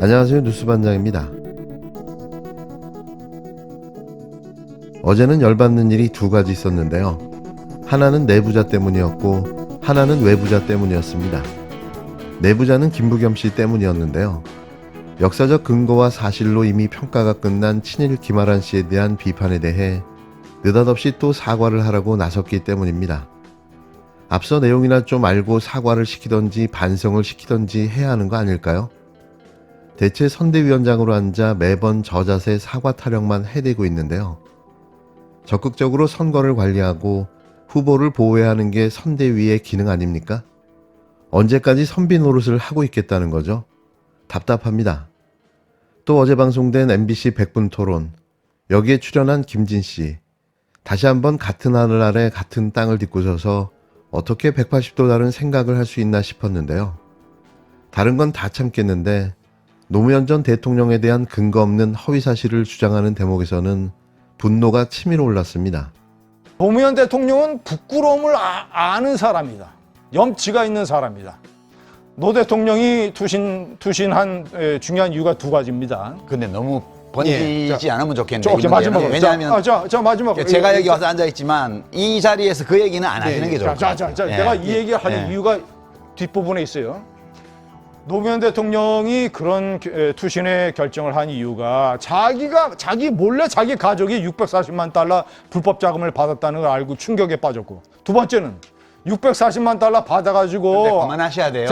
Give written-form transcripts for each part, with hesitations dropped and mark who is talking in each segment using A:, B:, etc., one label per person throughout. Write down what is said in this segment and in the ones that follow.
A: 안녕하세요, 뉴스반장입니다. 어제는 열받는 일이 두 가지 있었는데요. 하나는 내부자 때문이었고 하나는 외부자 때문이었습니다. 내부자는 김부겸 씨 때문이었는데요. 역사적 근거와 사실로 이미 평가가 끝난 친일 김아란 씨에 대한 비판에 대해 느닷없이 또 사과를 하라고 나섰기 때문입니다. 앞서 내용이나 좀 알고 사과를 시키던지 반성을 시키던지 해야 하는 거 아닐까요? 대체 선대위원장으로 앉아 매번 저자세 사과 타령만 해대고 있는데요. 적극적으로 선거를 관리하고 후보를 보호해야 하는 게 선대위의 기능 아닙니까? 언제까지 선비 노릇을 하고 있겠다는 거죠? 답답합니다. 또 어제 방송된 MBC 100분 토론, 여기에 출연한 김진 씨, 다시 한번 같은 하늘 아래 같은 땅을 딛고 서서 어떻게 180도 다른 생각을 할 수 있나 싶었는데요. 다른 건 다 참겠는데 노무현 전 대통령에 대한 근거 없는 허위사실을 주장하는 대목에서는 분노가 치밀어 올랐습니다.
B: 노무현 대통령은 부끄러움을 아는 사람이다. 염치가 있는 사람이다. 노 대통령이 투신한 중요한 이유가 두 가지입니다.
C: 근데 너무 번지지 않으면 좋겠네요.
B: 오케이, 마지막으로.
C: 왜냐하면
B: 자, 마지막으로.
C: 제가 여기 와서 앉아있지만 이 자리에서 그 얘기는 안 하시는 게 좋을 것 같아요.
B: 내가 이 얘기 하는 이유가 뒷부분에 있어요. 노무현 대통령이 그런 투신의 결정을 한 이유가 자기 몰래 자기 가족이 640만 달러 불법 자금을 받았다는 걸 알고 충격에 빠졌고, 두 번째는 640만 달러 받아가지고
C: 그만하셔야 돼요.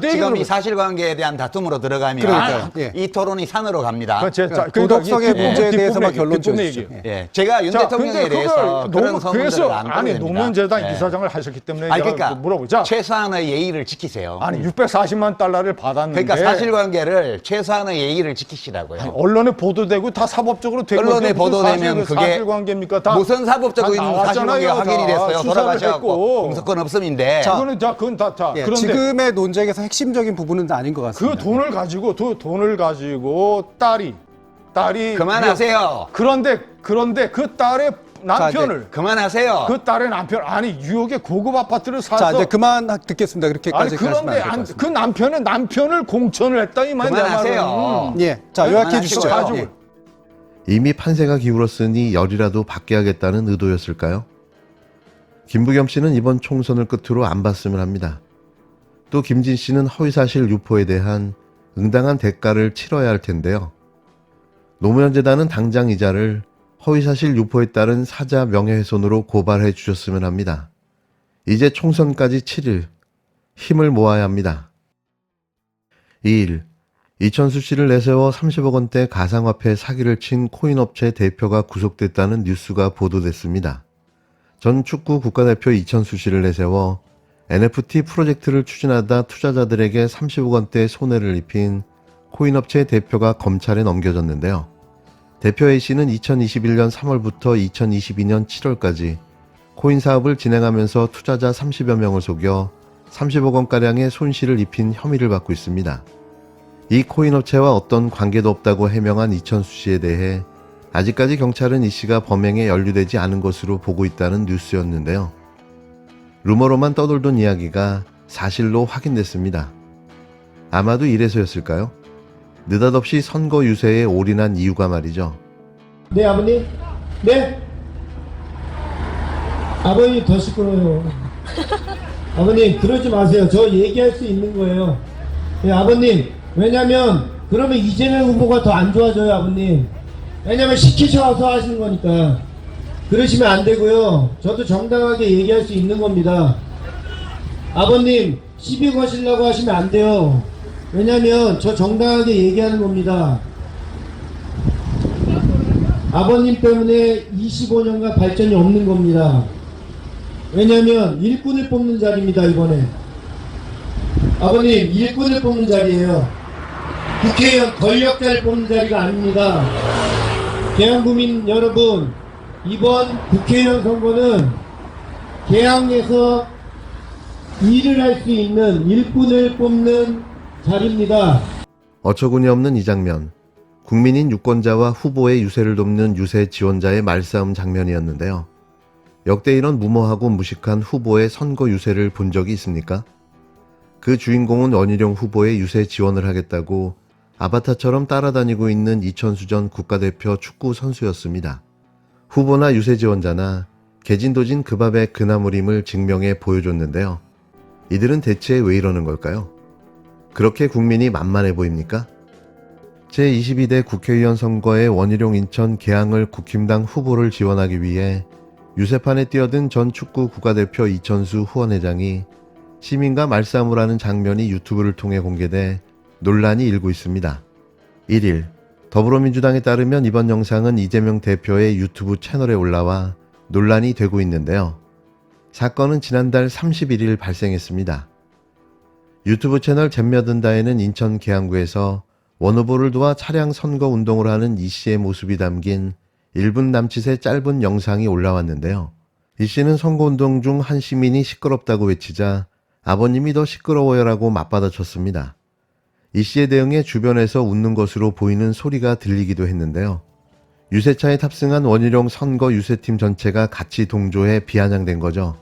B: 지금
C: 이 사실관계에 대한 다툼으로 들어가면 이 토론이 산으로 갑니다.
D: 도덕성의 문제에 대해서만 결론 지어주시죠.
C: 제가 윤 대통령에 대해서 그런 소문들을 안
B: 아니
C: 꺼냅니다.
B: 노무현 재단 이사장을 하셨기 때문에 제가
C: 그러니까
B: 물어보자.
C: 최소한의 예의를 지키세요.
B: 아니 640만 달러를 받았는데
C: 그러니까 사실관계를 최소한의 예의를 지키시라고요.
B: 언론에 보도되고 다 사법적으로 된
C: 언론에 보도되면 그게
B: 사실관계입니까? 다
C: 무슨 사법적인 사실관계가 확인이 됐어요. 돌아가셔갖고 공소권 없음인데.
B: 그건 다
D: 그런데 지금의 논쟁에서 핵심적인 부분은 아닌 것 같습니다.
B: 그 돈을 가지고 딸이
C: 그만하세요.
B: 그런데 그 딸의 남편을
C: 그만하세요.
B: 그 딸의 남편 뉴욕의 고급 아파트를 사서
D: 자, 이제 그만 듣겠습니다. 그렇게까지
B: 그런데 그 남편을 공천을 했다 이 말이야.
C: 그만하세요.
D: 자, 요약해 주시죠.
A: 이미 판세가 기울었으니 열이라도 받게 하겠다는 의도였을까요? 김부겸 씨는 이번 총선을 끝으로 안 봤으면 합니다. 또 김진 씨는 허위사실 유포에 대한 응당한 대가를 치러야 할 텐데요. 노무현 재단은 당장 이자를 허위사실 유포에 따른 사자 명예훼손으로 고발해 주셨으면 합니다. 이제 총선까지 7일, 힘을 모아야 합니다. 2일, 이천수 씨를 내세워 30억 원대 가상화폐 사기를 친 코인업체 대표가 구속됐다는 뉴스가 보도됐습니다. 전 축구 국가대표 이천수 씨를 내세워 NFT 프로젝트를 추진하다 투자자들에게 30억 원대 손해를 입힌 코인업체 대표가 검찰에 넘겨졌는데요. 대표 A씨는 2021년 3월부터 2022년 7월까지 코인 사업을 진행하면서 투자자 30여 명을 속여 30억 원가량의 손실을 입힌 혐의를 받고 있습니다. 이 코인업체와 어떤 관계도 없다고 해명한 이천수 씨에 대해 아직까지 경찰은 이 씨가 범행에 연루되지 않은 것으로 보고 있다는 뉴스였는데요. 루머로만 떠돌던 이야기가 사실로 확인됐습니다. 아마도 이래서였을까요? 느닷없이 선거 유세에 올인한 이유가 말이죠.
E: 네, 아버님. 네. 아버님 더 시끄러워요. 아버님 그러지 마세요. 저 얘기할 수 있는 거예요. 네, 아버님. 왜냐면 그러면 이재명 후보가 더 안 좋아져요, 아버님. 왜냐면 시키셔서 하시는 거니까. 그러시면 안 되고요. 저도 정당하게 얘기할 수 있는 겁니다. 아버님 시비 거시려고 하시면 안 돼요. 왜냐면 저 정당하게 얘기하는 겁니다. 아버님 때문에 25년간 발전이 없는 겁니다. 왜냐면 일꾼을 뽑는 자리입니다, 이번에. 아버님 일꾼을 뽑는 자리예요. 국회의원 권력자를 뽑는 자리가 아닙니다. 대한국민 여러분, 이번 국회의원 선거는 개항에서 일을 할 수 있는 일꾼을 뽑는 자리입니다.
A: 어처구니 없는 이 장면, 국민인 유권자와 후보의 유세를 돕는 유세 지원자의 말싸움 장면이었는데요. 역대 이런 무모하고 무식한 후보의 선거 유세를 본 적이 있습니까? 그 주인공은 원희룡 후보의 유세 지원을 하겠다고 아바타처럼 따라다니고 있는 이천수 전 국가대표 축구 선수였습니다. 후보나 유세 지원자나 개진도진 그 밥의 그나물임을 증명해 보여줬는데요. 이들은 대체 왜 이러는 걸까요? 그렇게 국민이 만만해 보입니까? 제22대 국회의원 선거의 원희룡 인천 계양을 국힘당 후보를 지원하기 위해 유세판에 뛰어든 전 축구 국가대표 이천수 후원회장이 시민과 말싸움을 하는 장면이 유튜브를 통해 공개돼 논란이 일고 있습니다. 1일 더불어민주당에 따르면 이번 영상은 이재명 대표의 유튜브 채널에 올라와 논란이 되고 있는데요. 사건은 지난달 31일 발생했습니다. 유튜브 채널 잼며든다에는 인천 계양구에서 원 후보를 도와 차량 선거 운동을 하는 이 씨의 모습이 담긴 1분 남짓의 짧은 영상이 올라왔는데요. 이 씨는 선거운동 중 한 시민이 시끄럽다고 외치자 아버님이 더 시끄러워요라고 맞받아쳤습니다. 이 씨의 대응에 주변에서 웃는 것으로 보이는 소리가 들리기도 했는데요. 유세차에 탑승한 원희룡 선거 유세팀 전체가 같이 동조해 비아냥된 거죠.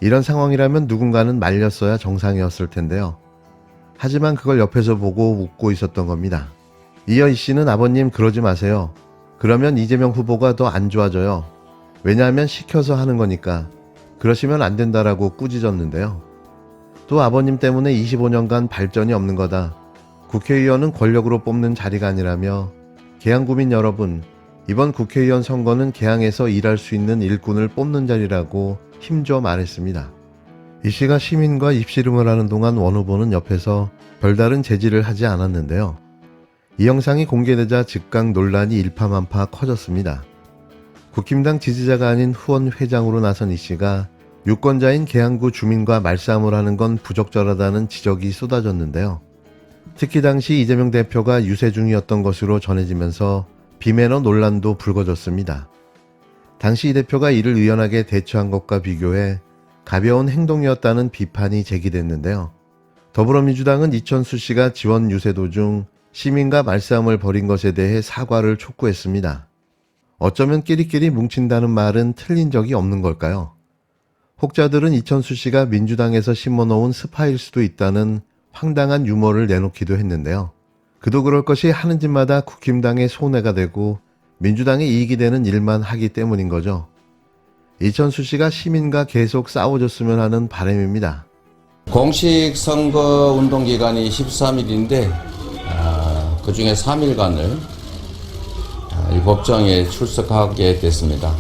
A: 이런 상황이라면 누군가는 말렸어야 정상이었을 텐데요. 하지만 그걸 옆에서 보고 웃고 있었던 겁니다. 이어 이 씨는 아버님 그러지 마세요. 그러면 이재명 후보가 더 안 좋아져요. 왜냐하면 시켜서 하는 거니까. 그러시면 안 된다라고 꾸짖었는데요. 또 아버님 때문에 25년간 발전이 없는 거다. 국회의원은 권력으로 뽑는 자리가 아니라며 계양구민 여러분, 이번 국회의원 선거는 계양에서 일할 수 있는 일꾼을 뽑는 자리라고 힘줘 말했습니다. 이 씨가 시민과 입씨름을 하는 동안 원 후보는 옆에서 별다른 제지를 하지 않았는데요. 이 영상이 공개되자 즉각 논란이 일파만파 커졌습니다. 국힘당 지지자가 아닌 후원 회장으로 나선 이 씨가 유권자인 계양구 주민과 말싸움을 하는 건 부적절하다는 지적이 쏟아졌는데요. 특히 당시 이재명 대표가 유세 중이었던 것으로 전해지면서 비매너 논란도 불거졌습니다. 당시 이 대표가 이를 의연하게 대처한 것과 비교해 가벼운 행동이었다는 비판이 제기됐는데요. 더불어민주당은 이천수 씨가 지원 유세 도중 시민과 말싸움을 벌인 것에 대해 사과를 촉구했습니다. 어쩌면 끼리끼리 뭉친다는 말은 틀린 적이 없는 걸까요? 혹자들은 이천수 씨가 민주당에서 심어놓은 스파일 수도 있다는 황당한 유머를 내놓기도 했는데요. 그도 그럴 것이 하는 짓마다 국힘당의 손해가 되고 민주당의 이익이 되는 일만 하기 때문인 거죠. 이천수 씨가 시민과 계속 싸워줬으면 하는 바람입니다.
F: 공식 선거 운동 기간이 13일인데 그 중에 3일간을 이 법정에 출석하게 됐습니다.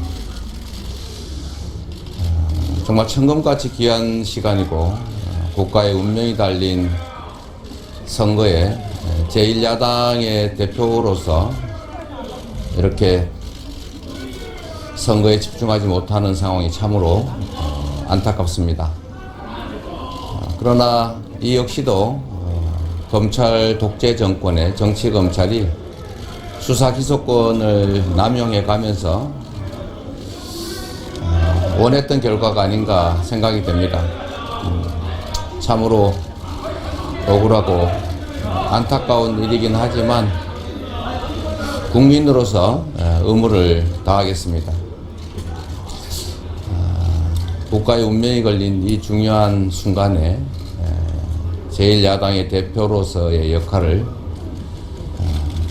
F: 정말 천금같이 귀한 시간이고 국가의 운명이 달린 선거에 제1야당의 대표로서 이렇게 선거에 집중하지 못하는 상황이 참으로 안타깝습니다. 그러나 이 역시도 검찰 독재 정권의 정치검찰이 수사 기소권을 남용해 가면서 원했던 결과가 아닌가 생각이 됩니다. 참으로 억울하고 안타까운 일이긴 하지만 국민으로서 의무를 다하겠습니다. 국가의 운명이 걸린 이 중요한 순간에 제1야당의 대표로서의 역할을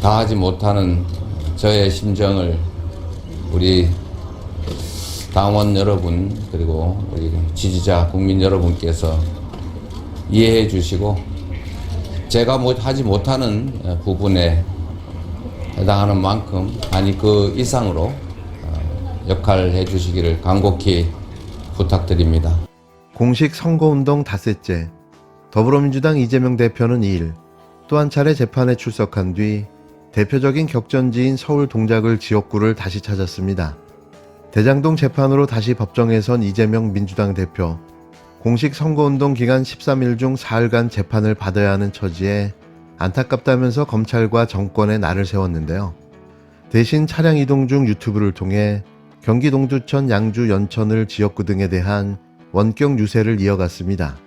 F: 다하지 못하는 저의 심정을 우리 당원 여러분 그리고 우리 지지자 국민 여러분께서 이해해 주시고 제가 하지 못하는 부분에 해당하는 만큼 아니 그 이상으로 역할을 해 주시기를 간곡히 부탁드립니다.
A: 공식 선거운동 닷새째 더불어민주당 이재명 대표는 2일 또 한 차례 재판에 출석한 뒤 대표적인 격전지인 서울 동작을 지역구를 다시 찾았습니다. 대장동 재판으로 다시 법정에 선 이재명 민주당 대표. 공식 선거운동 기간 13일 중 4일간 재판을 받아야 하는 처지에 안타깝다면서 검찰과 정권에 날을 세웠는데요. 대신 차량 이동 중 유튜브를 통해 경기 동두천, 양주, 연천을 지역구 등에 대한 원격 유세를 이어갔습니다.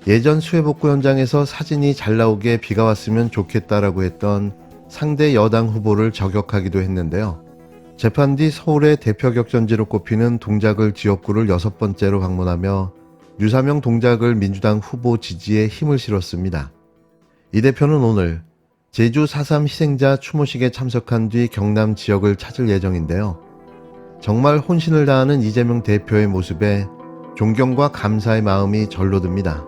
A: 예전 수해복구 현장에서 사진이 잘 나오게 비가 왔으면 좋겠다라고 했던 상대 여당 후보를 저격하기도 했는데요. 재판 뒤 서울의 대표 격전지로 꼽히는 동작을 지역구를 6번째로 방문하며 유사명 동작을 민주당 후보 지지에 힘을 실었습니다. 이 대표는 오늘 제주 4.3 희생자 추모식에 참석한 뒤 경남 지역을 찾을 예정인데요. 정말 혼신을 다하는 이재명 대표의 모습에 존경과 감사의 마음이 절로 듭니다.